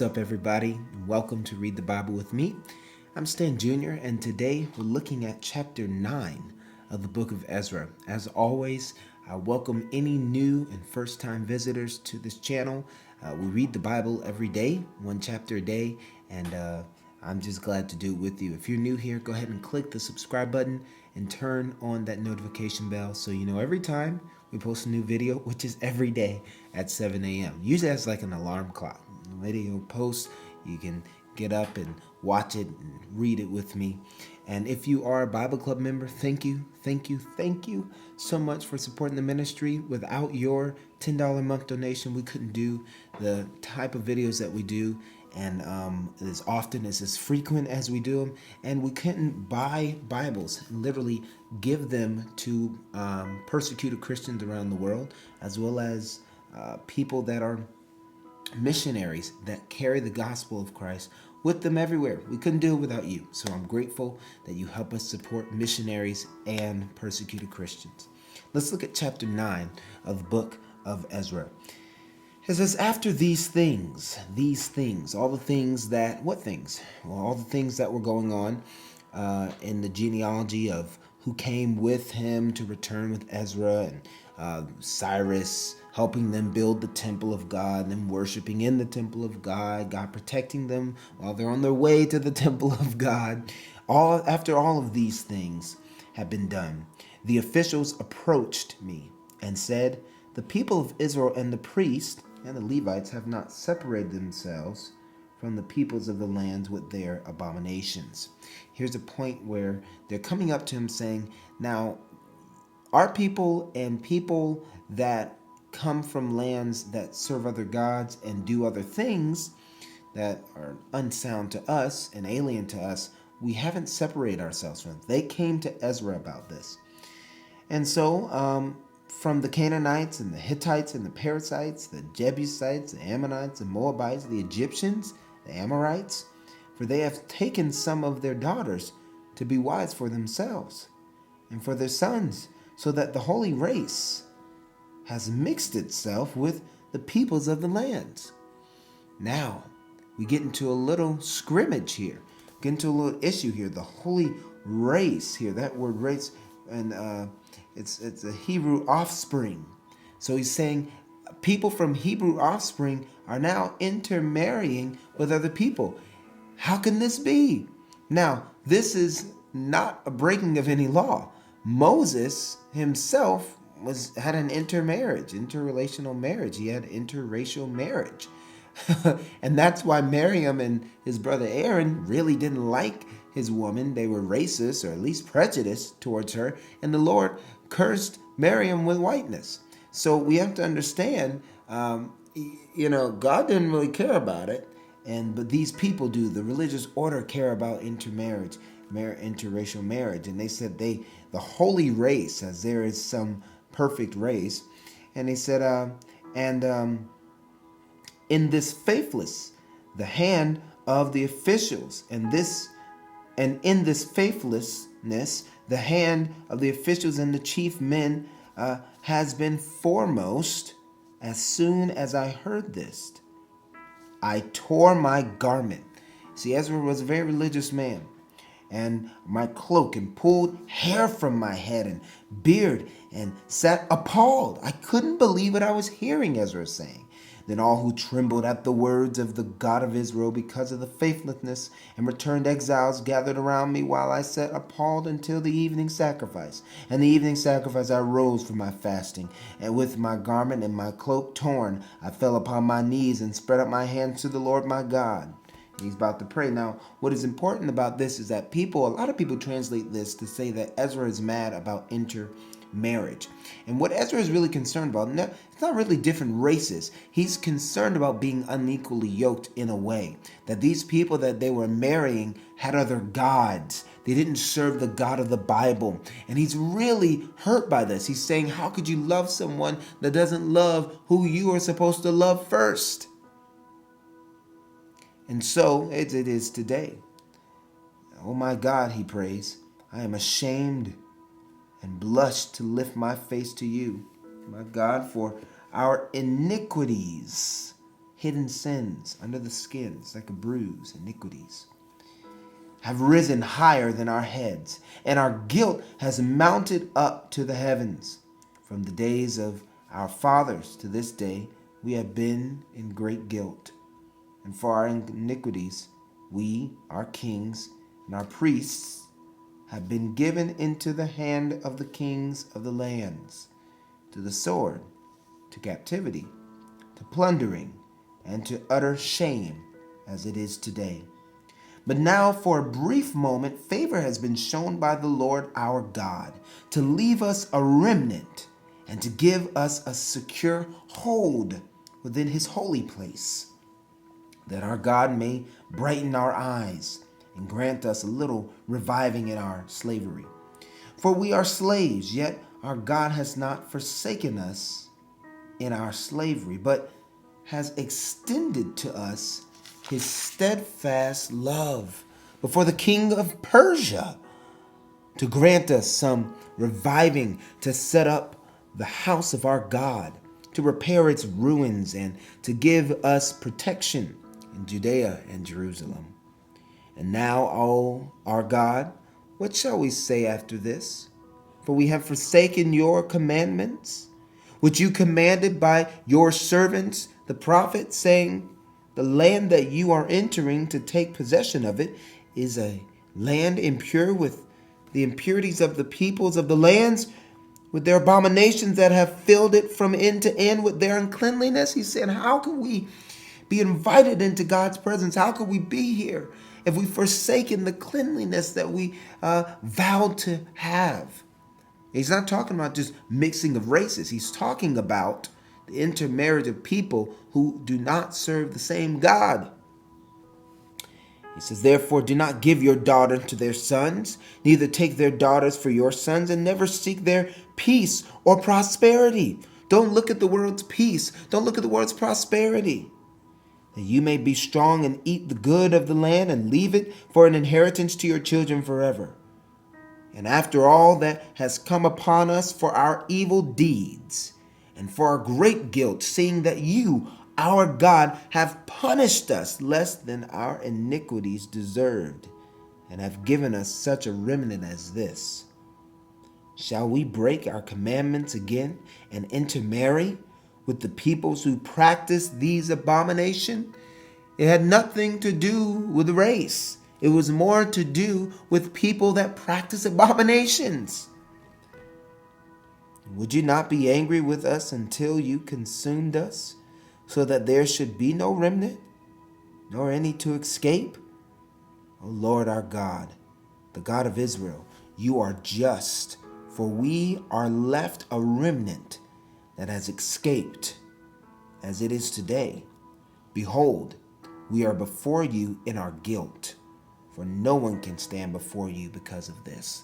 What's up, everybody? Welcome to Read the Bible with me. I'm Stan Jr., and today we're looking at chapter 9 of the book of Ezra. As always, I welcome any new and first-time visitors to this channel. We read the Bible every day, one chapter a day, and I'm just glad to do it with you. If you're new here, go ahead and click the subscribe button and turn on that notification bell so you know every time we post a new video, which is every day at 7 a.m. Usually that's like an alarm clock. The video post, you can get up and watch it and read it with me. And if you are a Bible Club member, thank you so much for supporting the ministry. Without your $10 a month donation, we couldn't do the type of videos that we do, and as often as frequent as we do them, and we couldn't buy Bibles and literally give them to persecuted Christians around the world, as well as people that are missionaries that carry the gospel of Christ with them everywhere. We couldn't do it without you. So I'm grateful that you help us support missionaries and persecuted Christians. Let's look at chapter 9 of the book of Ezra. It says, after these things, all the things that, what things? Well, all the things that were going on in the genealogy of who came with him to return with Ezra, and Cyrus helping them build the temple of God, and them worshiping in the temple of God, God protecting them while they're on their way to the temple of God. After all of these things have been done, the officials approached me and said, the people of Israel and the priests and the Levites have not separated themselves from the peoples of the lands with their abominations. Here's a point where they're coming up to him saying, now, our people and people that come from lands that serve other gods and do other things that are unsound to us and alien to us, we haven't separated ourselves from them. They came to Ezra about this. And so from the Canaanites and the Hittites and the Perizzites, the Jebusites, the Ammonites, the Moabites, the Egyptians, the Amorites, for they have taken some of their daughters to be wives for themselves and for their sons, so that the holy race has mixed itself with the peoples of the lands. Now, we get into a little scrimmage here, get into a little issue here. The holy race here, that word race, and it's a Hebrew offspring. So he's saying people from Hebrew offspring are now intermarrying with other people. How can this be? Now, this is not a breaking of any law. Moses himself had an interrelational marriage. He had interracial marriage. And that's why Miriam and his brother Aaron really didn't like his woman. They were racist, or at least prejudiced towards her, and the Lord cursed Miriam with whiteness. So we have to understand, God didn't really care about it, but these people do. The religious order care about intermarriage, interracial marriage, and they said the holy race, as there is some perfect race, and he said, in this faithless, the hand of the officials, and in this faithlessness, the hand of the officials and the chief men has been foremost. As soon as I heard this, I tore my garment. See, Ezra was a very religious man. And my cloak, and pulled hair from my head and beard, and sat appalled. I couldn't believe what I was hearing, Ezra saying. Then all who trembled at the words of the God of Israel because of the faithlessness and returned exiles gathered around me while I sat appalled until the evening sacrifice. And the evening sacrifice I rose from my fasting, and with my garment and my cloak torn, I fell upon my knees and spread up my hands to the Lord my God. He's about to pray. Now, what is important about this is that a lot of people translate this to say that Ezra is mad about intermarriage. And what Ezra is really concerned about, it's not really different races. He's concerned about being unequally yoked in a way. That these people that they were marrying had other gods. They didn't serve the God of the Bible. And he's really hurt by this. He's saying, how could you love someone that doesn't love who you are supposed to love first? And so it is today. Oh my God, he prays, I am ashamed and blush to lift my face to you, my God, for our iniquities hidden sins under the skins like a bruise, iniquities, have risen higher than our heads, and our guilt has mounted up to the heavens. From the days of our fathers to this day, we have been in great guilt. And for our iniquities, we, our kings, and our priests have been given into the hand of the kings of the lands, to the sword, to captivity, to plundering, and to utter shame, as it is today. But now, for a brief moment, favor has been shown by the Lord our God to leave us a remnant and to give us a secure hold within his holy place, that our God may brighten our eyes and grant us a little reviving in our slavery. For we are slaves, yet our God has not forsaken us in our slavery, but has extended to us his steadfast love before the king of Persia, to grant us some reviving, to set up the house of our God, to repair its ruins, and to give us protection in Judea and Jerusalem. And now, O our God, what shall we say after this? For we have forsaken your commandments, which you commanded by your servants, the prophets, saying, the land that you are entering to take possession of it is a land impure with the impurities of the peoples of the lands, with their abominations that have filled it from end to end with their uncleanliness. He said, how can we be invited into God's presence? How could we be here if we've forsaken the cleanliness that we vowed to have? He's not talking about just mixing of races. He's talking about the intermarriage of people who do not serve the same God. He says, therefore, do not give your daughter to their sons, neither take their daughters for your sons, and never seek their peace or prosperity. Don't look at the world's peace. Don't look at the world's prosperity. That you may be strong and eat the good of the land and leave it for an inheritance to your children forever. And after all that has come upon us for our evil deeds and for our great guilt, seeing that you, our God, have punished us less than our iniquities deserved, and have given us such a remnant as this, shall we break our commandments again and intermarry with the peoples who practice these abominations? It had nothing to do with race. It was more to do with people that practice abominations. Would you not be angry with us until you consumed us, so that there should be no remnant, nor any to escape? O Lord our God, the God of Israel, you are just, for we are left a remnant that has escaped, as it is today. Behold, we are before you in our guilt, for no one can stand before you because of this.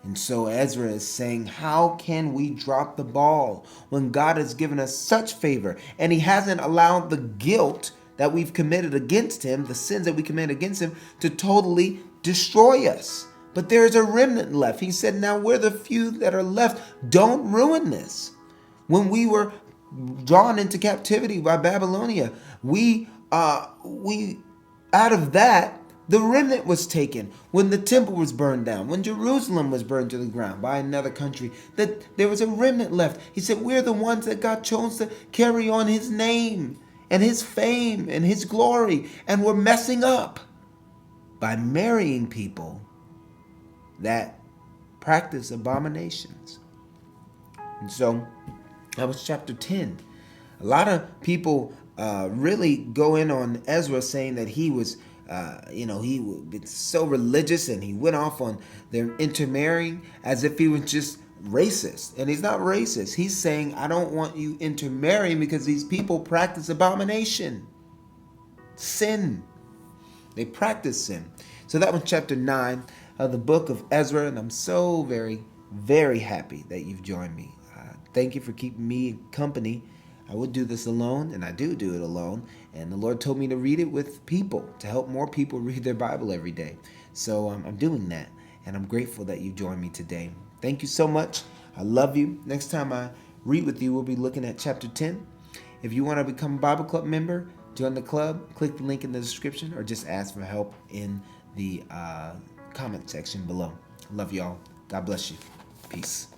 And so Ezra is saying, how can we drop the ball when God has given us such favor and he hasn't allowed the guilt that we've committed against him, the sins that we committed against him, to totally destroy us? But there's a remnant left. He said, now we're the few that are left. Don't ruin this. When we were drawn into captivity by Babylonia, we out of that, the remnant was taken. When the temple was burned down, when Jerusalem was burned to the ground by another country, that there was a remnant left. He said, we're the ones that God chose to carry on his name and his fame and his glory. And we're messing up by marrying people that practice abominations. And so that was chapter 10. A lot of people really go in on Ezra, saying that he was he was so religious and he went off on their intermarrying as if he was just racist. And he's not racist. He's saying, I don't want you intermarrying because these people practice abomination, sin. They practice sin. So that was chapter 9 of the book of Ezra. And I'm so very, very happy that you've joined me. Thank you for keeping me company. I would do this alone, and I do it alone. And the Lord told me to read it with people, to help more people read their Bible every day. So I'm doing that, and I'm grateful that you joined me today. Thank you so much. I love you. Next time I read with you, we'll be looking at chapter 10. If you want to become a Bible Club member, join the club, click the link in the description, or just ask for help in the comment section below. Love y'all. God bless you. Peace.